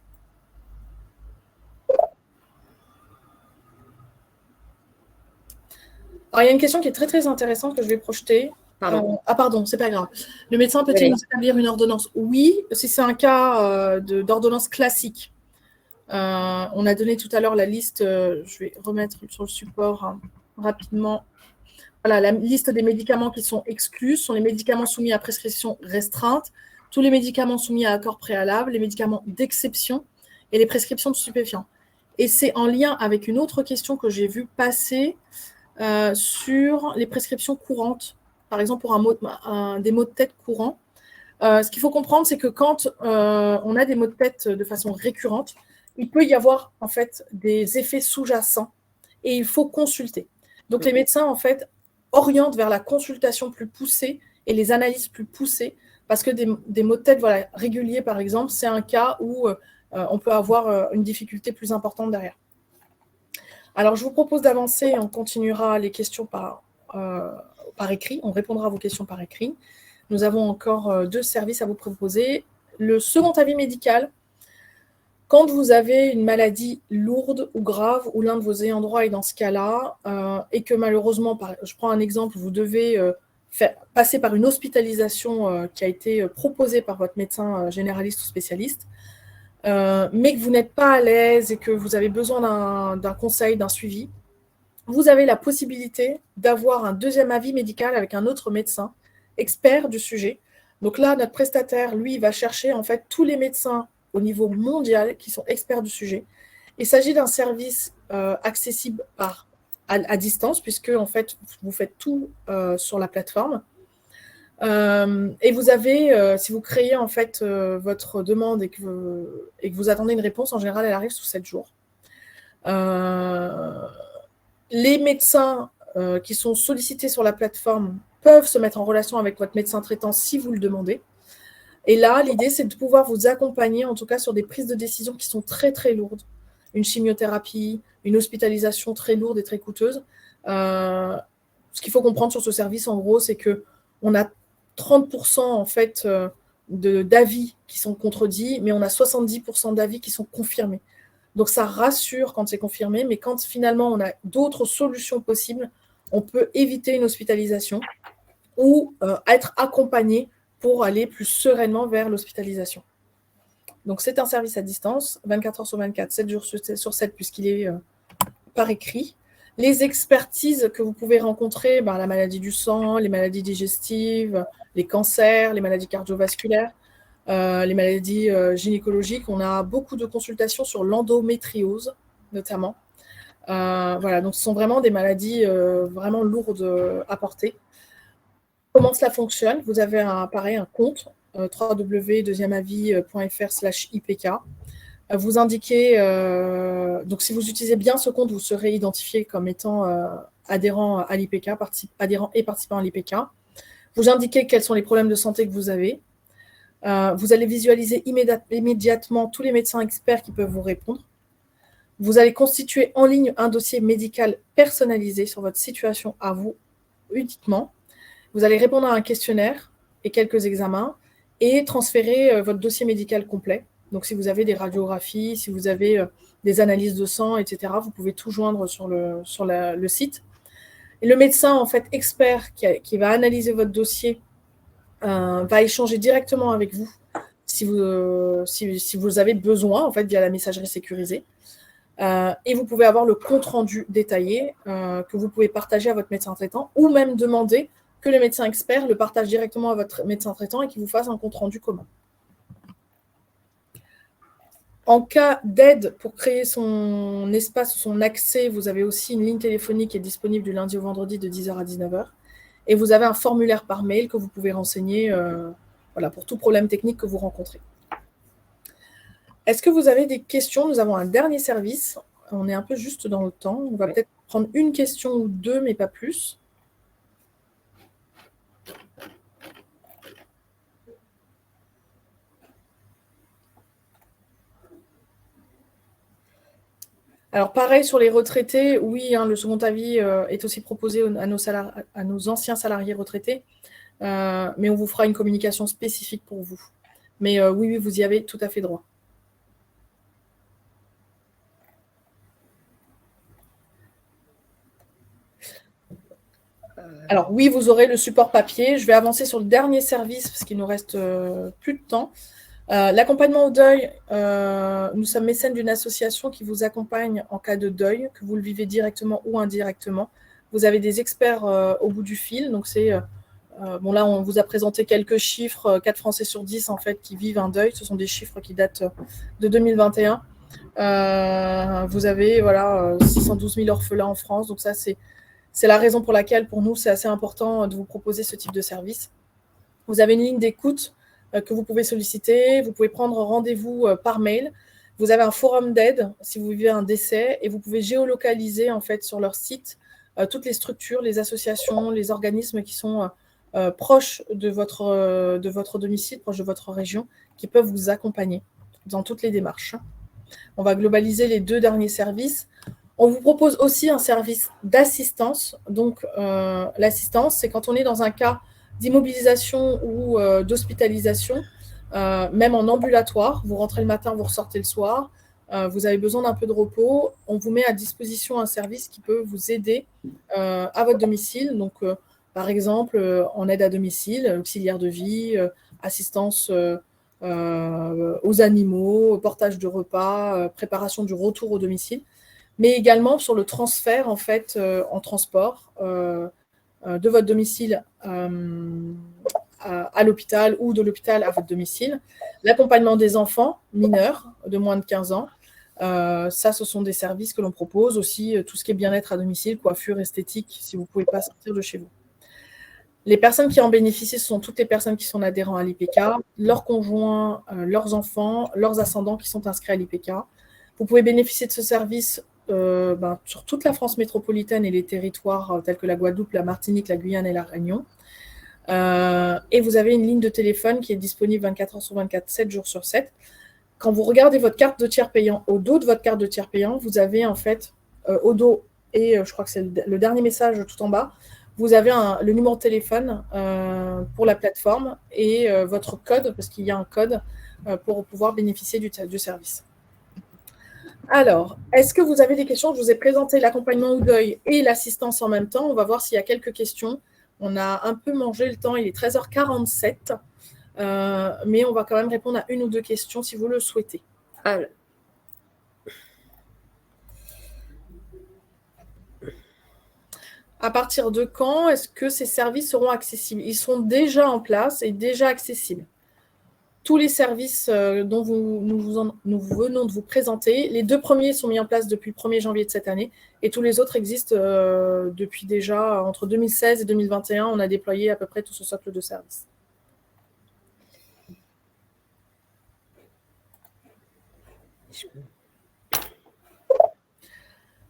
Alors, il y a une question qui est très, très intéressante que je vais projeter. Pardon, c'est pas grave. Le médecin peut-il nous établir une ordonnance? Oui, si c'est un cas d'ordonnance classique. On a donné tout à l'heure la liste, je vais remettre sur le support rapidement. Voilà, la liste des médicaments qui sont exclus sont les médicaments soumis à prescription restreinte, tous les médicaments soumis à accord préalable, les médicaments d'exception et les prescriptions de stupéfiants. Et c'est en lien avec une autre question que j'ai vue passer sur les prescriptions courantes, par exemple pour des maux de tête courants. Ce qu'il faut comprendre, c'est que quand on a des maux de tête de façon récurrente, il peut y avoir en fait des effets sous-jacents et il faut consulter. Donc les médecins en fait orientent vers la consultation plus poussée et les analyses plus poussées parce que des maux de tête réguliers par exemple, c'est un cas où on peut avoir une difficulté plus importante derrière. Alors je vous propose d'avancer, on continuera les questions par écrit, on répondra à vos questions par écrit. Nous avons encore 2 services à vous proposer. Le second avis médical. Quand vous avez une maladie lourde ou grave, ou l'un de vos ayants droit est dans ce cas-là, et que malheureusement, je prends un exemple, vous devez passer par une hospitalisation qui a été proposée par votre médecin généraliste ou spécialiste, mais que vous n'êtes pas à l'aise et que vous avez besoin d'un conseil, d'un suivi, vous avez la possibilité d'avoir un deuxième avis médical avec un autre médecin, expert du sujet. Donc là, notre prestataire, lui, va chercher en fait tous les médecins au niveau mondial qui sont experts du sujet. Il s'agit d'un service accessible à distance, puisque en fait, vous faites tout sur la plateforme. Et vous avez, si vous créez en fait votre demande et que vous attendez une réponse, en général, elle arrive sous 7 jours. Les médecins qui sont sollicités sur la plateforme peuvent se mettre en relation avec votre médecin traitant si vous le demandez. Et là, l'idée, c'est de pouvoir vous accompagner, en tout cas, sur des prises de décision qui sont très, très lourdes. Une chimiothérapie, une hospitalisation très lourde et très coûteuse. Ce qu'il faut comprendre sur ce service, en gros, c'est qu'on a 30% en fait d'avis qui sont contredits, mais on a 70% d'avis qui sont confirmés. Donc ça rassure quand c'est confirmé, mais quand finalement on a d'autres solutions possibles, on peut éviter une hospitalisation ou être accompagné pour aller plus sereinement vers l'hospitalisation. Donc c'est un service à distance, 24 heures sur 24, 7 jours sur 7, puisqu'il est par écrit. Les expertises que vous pouvez rencontrer, la maladie du sang, les maladies digestives, les cancers, les maladies cardiovasculaires, les maladies gynécologiques. On a beaucoup de consultations sur l'endométriose, notamment. Voilà, donc ce sont vraiment des maladies vraiment lourdes à porter. Comment cela fonctionne? Vous avez un compte www.deuxièmeavis.fr/IPK. Vous indiquez, donc si vous utilisez bien ce compte, vous serez identifié comme étant adhérent à l'IPK, adhérent et participant à l'IPK. Vous indiquez quels sont les problèmes de santé que vous avez. Vous allez visualiser immédiatement tous les médecins experts qui peuvent vous répondre. Vous allez constituer en ligne un dossier médical personnalisé sur votre situation à vous uniquement. Vous allez répondre à un questionnaire et quelques examens et transférer votre dossier médical complet. Donc, si vous avez des radiographies, si vous avez des analyses de sang, etc., vous pouvez tout joindre sur le site. Et le médecin, en fait, expert qui va analyser votre dossier va échanger directement avec vous si vous avez besoin, en fait, via la messagerie sécurisée. Et vous pouvez avoir le compte-rendu détaillé que vous pouvez partager à votre médecin traitant ou même demander que le médecin expert le partage directement à votre médecin traitant et qu'il vous fasse un compte-rendu commun. En cas d'aide pour créer son espace ou son accès, vous avez aussi une ligne téléphonique qui est disponible du lundi au vendredi de 10h à 19h. Et vous avez un formulaire par mail que vous pouvez renseigner pour tout problème technique que vous rencontrez. Est-ce que vous avez des questions? Nous avons un dernier service. On est un peu juste dans le temps. On va peut-être prendre une question ou deux, mais pas plus. Alors, pareil sur les retraités, oui, le second avis est aussi proposé à nos anciens salariés retraités, mais on vous fera une communication spécifique pour vous. Mais oui, vous y avez tout à fait droit. Alors oui, vous aurez le support papier. Je vais avancer sur le dernier service parce qu'il nous reste plus de temps. L'accompagnement au deuil, nous sommes mécènes d'une association qui vous accompagne en cas de deuil, que vous le vivez directement ou indirectement. Vous avez des experts au bout du fil. Donc c'est là, on vous a présenté quelques chiffres, 4 Français sur 10 en fait qui vivent un deuil. Ce sont des chiffres qui datent de 2021. Vous avez 612 000 orphelins en France. Donc ça, c'est la raison pour laquelle, pour nous, c'est assez important de vous proposer ce type de service. Vous avez une ligne d'écoute que vous pouvez solliciter. Vous pouvez prendre rendez-vous par mail. Vous avez un forum d'aide si vous vivez un décès et vous pouvez géolocaliser en fait sur leur site toutes les structures, les associations, les organismes qui sont proches de votre domicile, proches de votre région, qui peuvent vous accompagner dans toutes les démarches. On va globaliser les 2 derniers services. On vous propose aussi un service d'assistance. Donc, l'assistance, c'est quand on est dans un cas d'immobilisation ou d'hospitalisation, même en ambulatoire. Vous rentrez le matin, vous ressortez le soir. Vous avez besoin d'un peu de repos. On vous met à disposition un service qui peut vous aider à votre domicile. Donc, par exemple, en aide à domicile, auxiliaire de vie, assistance aux animaux, portage de repas, préparation du retour au domicile, mais également sur le transfert en fait en transport de votre domicile à l'hôpital ou de l'hôpital à votre domicile. L'accompagnement des enfants mineurs de moins de 15 ans. Ça, ce sont des services que l'on propose. Aussi, tout ce qui est bien-être à domicile, coiffure, esthétique, si vous ne pouvez pas sortir de chez vous. Les personnes qui en bénéficient, ce sont toutes les personnes qui sont adhérents à l'IPK, leurs conjoints, leurs enfants, leurs ascendants qui sont inscrits à l'IPK. Vous pouvez bénéficier de ce service sur toute la France métropolitaine et les territoires tels que la Guadeloupe, la Martinique, la Guyane et la Réunion. Et vous avez une ligne de téléphone qui est disponible 24 heures sur 24, 7 jours sur 7. Quand vous regardez votre carte de tiers payant, au dos de votre carte de tiers payant, vous avez en fait, au dos, et je crois que c'est le dernier message tout en bas, vous avez le numéro de téléphone pour la plateforme et votre code, parce qu'il y a un code pour pouvoir bénéficier du service. Alors, est-ce que vous avez des questions? Je vous ai présenté l'accompagnement au deuil et l'assistance en même temps. On va voir s'il y a quelques questions. On a un peu mangé le temps, il est 13h47, mais on va quand même répondre à une ou deux questions si vous le souhaitez. Alors. À partir de quand est-ce que ces services seront accessibles? Ils sont déjà en place et déjà accessibles. Tous les services dont nous venons de vous présenter, les 2 premiers sont mis en place depuis le 1er janvier de cette année et tous les autres existent depuis déjà entre 2016 et 2021. On a déployé à peu près tout ce socle de services.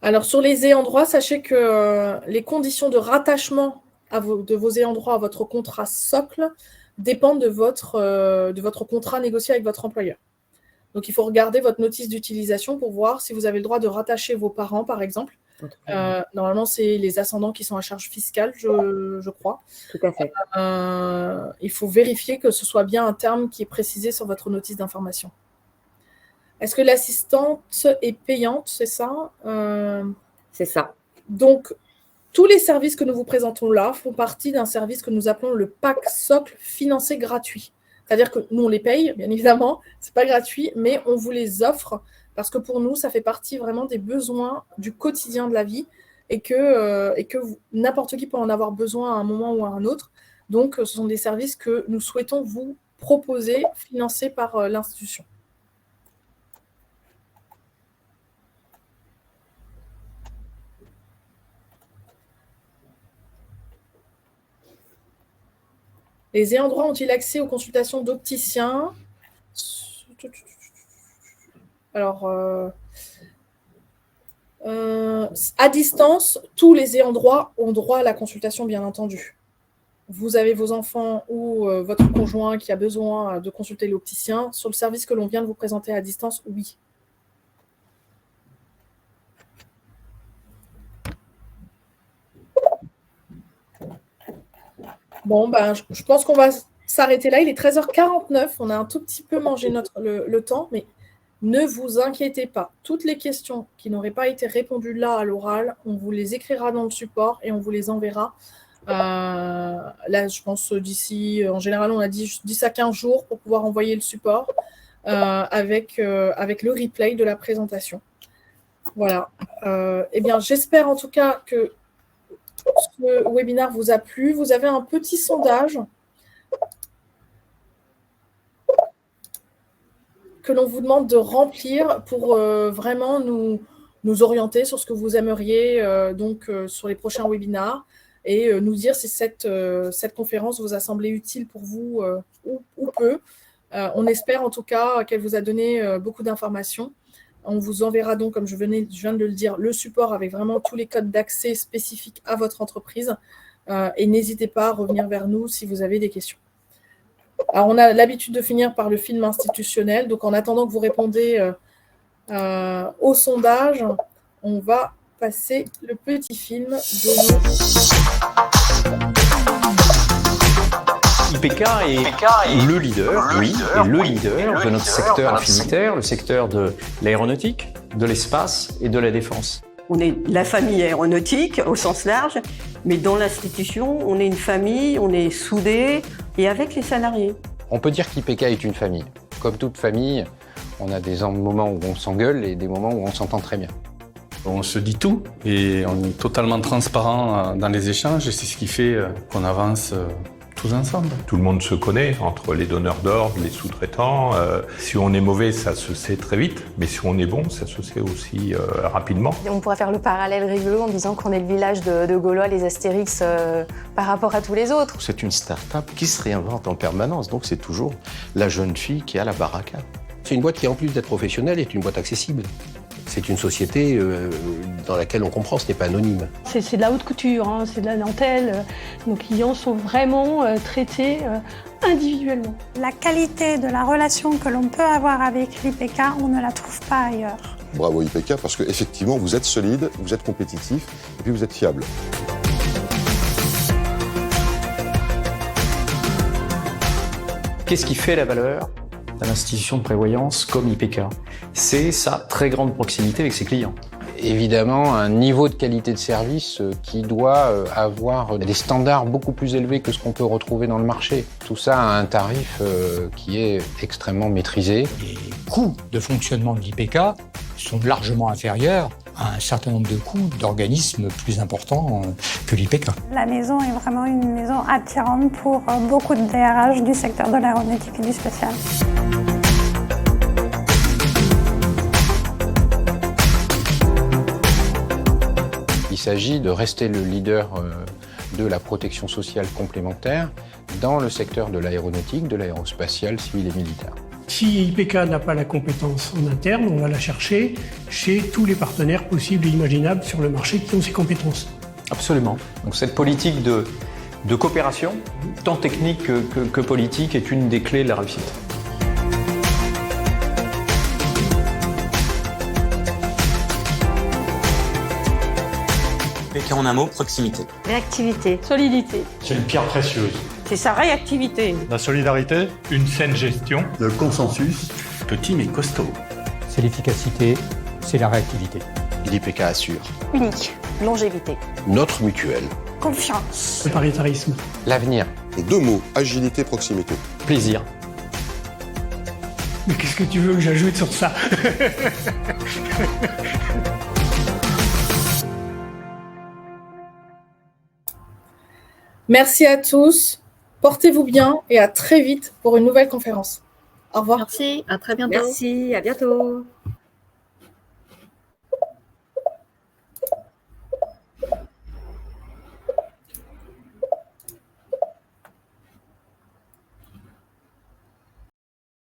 Alors, sur les ayants droit, sachez que les conditions de rattachement de vos ayants droit à votre contrat socle dépendent de votre contrat négocié avec votre employeur. Donc, il faut regarder votre notice d'utilisation pour voir si vous avez le droit de rattacher vos parents, par exemple. Normalement, c'est les ascendants qui sont à charge fiscale, je crois. Tout à fait. Il faut vérifier que ce soit bien un terme qui est précisé sur votre notice d'information. Est-ce que l'assistante est payante, c'est ça? C'est ça. Donc, tous les services que nous vous présentons là font partie d'un service que nous appelons le pack socle financé gratuit. C'est-à-dire que nous, on les paye, bien évidemment, ce n'est pas gratuit, mais on vous les offre parce que pour nous, ça fait partie vraiment des besoins du quotidien de la vie et que n'importe qui peut en avoir besoin à un moment ou à un autre. Donc, ce sont des services que nous souhaitons vous proposer, financés par l'institution. Les ayants droit ont-ils accès aux consultations d'opticiens? Alors, à distance, tous les ayants droit ont droit à la consultation, bien entendu. Vous avez vos enfants ou votre conjoint qui a besoin de consulter l'opticien. Sur le service que l'on vient de vous présenter à distance, oui. Bon, je pense qu'on va s'arrêter là. Il est 13h49. On a un tout petit peu mangé le temps, mais ne vous inquiétez pas. Toutes les questions qui n'auraient pas été répondues là à l'oral, on vous les écrira dans le support et on vous les enverra. Là, je pense d'ici, en général, on a dit 10 à 15 jours pour pouvoir envoyer le support avec le replay de la présentation. Voilà. Eh bien, j'espère en tout cas que ce webinaire vous a plu. Vous avez un petit sondage que l'on vous demande de remplir pour vraiment nous orienter sur ce que vous aimeriez sur les prochains webinaires et nous dire si cette conférence vous a semblé utile pour vous ou peu. On espère en tout cas qu'elle vous a donné beaucoup d'informations. On vous enverra donc, comme je viens de le dire, le support avec vraiment tous les codes d'accès spécifiques à votre entreprise. Et n'hésitez pas à revenir vers nous si vous avez des questions. Alors, on a l'habitude de finir par le film institutionnel. Donc, en attendant que vous répondez au sondage, on va passer le petit film de IPK est le leader, de notre secteur affinitaire, le secteur de l'aéronautique, de l'espace et de la défense. On est la famille aéronautique au sens large, mais dans l'institution, on est une famille, on est soudés et avec les salariés. On peut dire qu'IPK est une famille. Comme toute famille, on a des moments où on s'engueule et des moments où on s'entend très bien. On se dit tout et on est totalement transparent dans les échanges et c'est ce qui fait qu'on avance tous ensemble. Tout le monde se connaît entre les donneurs d'ordre, les sous-traitants. Si on est mauvais, ça se sait très vite, mais si on est bon, ça se sait aussi rapidement. On pourrait faire le parallèle rigolo en disant qu'on est le village de Gaulois, les Astérix, par rapport à tous les autres. C'est une start-up qui se réinvente en permanence, donc c'est toujours la jeune fille qui a la baraque. C'est une boîte qui, en plus d'être professionnelle, est une boîte accessible. C'est une société dans laquelle on comprend, ce n'est pas anonyme. C'est de la haute couture, hein, c'est de la dentelle. Nos clients sont vraiment traités individuellement. La qualité de la relation que l'on peut avoir avec l'IPK, on ne la trouve pas ailleurs. Bravo IPK, parce qu'effectivement, vous êtes solide, vous êtes compétitif et puis vous êtes fiable. Qu'est-ce qui fait la valeur d'une institution de prévoyance comme IPK? C'est sa très grande proximité avec ses clients. Évidemment, un niveau de qualité de service qui doit avoir des standards beaucoup plus élevés que ce qu'on peut retrouver dans le marché. Tout ça à un tarif qui est extrêmement maîtrisé. Les coûts de fonctionnement de l'IPK sont largement inférieurs à un certain nombre de coûts d'organismes plus importants que l'IPK. La maison est vraiment une maison attirante pour beaucoup de DRH du secteur de l'aéronautique et du spatial. Il s'agit de rester le leader de la protection sociale complémentaire dans le secteur de l'aéronautique, de l'aérospatiale, civil et militaire. Si IPK n'a pas la compétence en interne, on va la chercher chez tous les partenaires possibles et imaginables sur le marché qui ont ces compétences. Absolument. Donc cette politique de coopération, tant technique que politique, est une des clés de la réussite. IPK en un mot, proximité. Réactivité. Solidité. C'est une pierre précieuse. C'est sa réactivité. La solidarité, une saine gestion, Le consensus. petit mais costaud. C'est l'efficacité, c'est la réactivité. L'IPK assure Unique. Longévité. notre mutuelle. Confiance. Le paritarisme. L'avenir. Les deux mots, agilité, proximité. Plaisir. Mais qu'est-ce que tu veux que j'ajoute sur ça? Merci à tous. Portez-vous bien et à très vite pour une nouvelle conférence. Au revoir. Merci, à très bientôt. Merci, à bientôt.